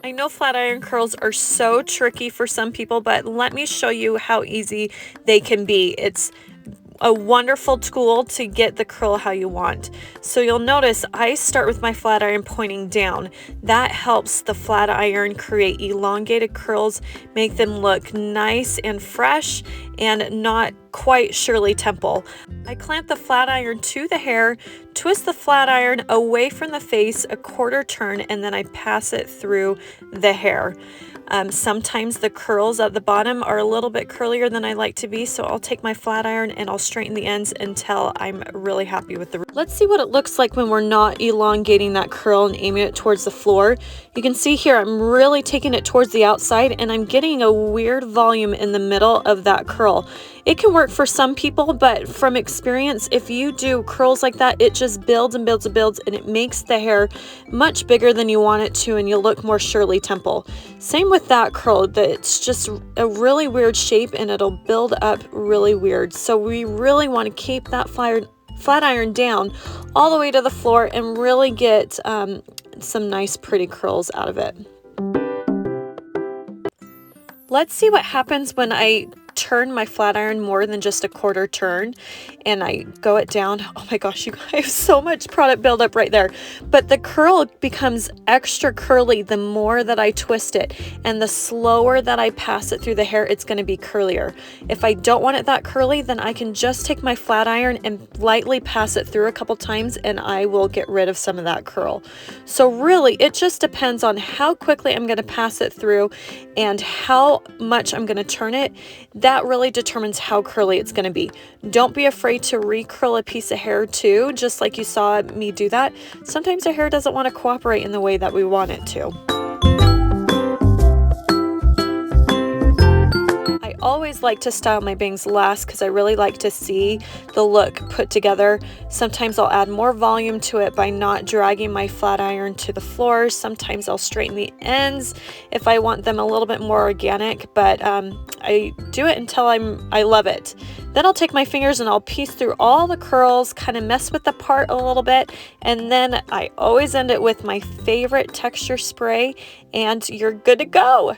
I know flat iron curls are so tricky for some people, but let me show you how easy they can be. It's a wonderful tool to get the curl how you want. So you'll notice I start with my flat iron pointing down. That helps the flat iron create elongated curls, make them look nice and fresh and not quite Shirley Temple. I clamp the flat iron to the hair, twist the flat iron away from the face a quarter turn, and then I pass it through the hair. Sometimes the curls at the bottom are a little bit curlier than I like to be, so I'll take my flat iron and I'll straighten the ends until I'm really happy with the. Let's see what it looks like when we're not elongating that curl and aiming it towards the floor. You can see here I'm really taking it towards the outside and I'm getting a weird volume in the middle of that curl. It can work for some people, but from experience, if you do curls like that, it just builds and builds and builds, and it makes the hair much bigger than you want it to, and you'll look more Shirley Temple. Same with that curl, that it's just a really weird shape and it'll build up really weird. So we really want to keep that flat iron down all the way to the floor and really get some nice pretty curls out of it. Let's see what happens when I turn my flat iron more than just a quarter turn and I go it down. Oh my gosh, you guys, so much product buildup right there. But the curl becomes extra curly the more that I twist it, and the slower that I pass it through the hair, it's going to be curlier. If I don't want it that curly, then I can just take my flat iron and lightly pass it through a couple times and I will get rid of some of that curl. So really, it just depends on how quickly I'm going to pass it through and how much I'm going to turn it. That really determines how curly it's going to be. Don't be afraid to recurl a piece of hair too, just like you saw me do that. Sometimes our hair doesn't want to cooperate in the way that we want it to. I always like to style my bangs last because I really like to see the look put together. Sometimes I'll add more volume to it by not dragging my flat iron to the floor. Sometimes I'll straighten the ends if I want them a little bit more organic, but I do it until I love it. Then I'll take my fingers and I'll piece through all the curls, kind of mess with the part a little bit, and then I always end it with my favorite texture spray, and you're good to go.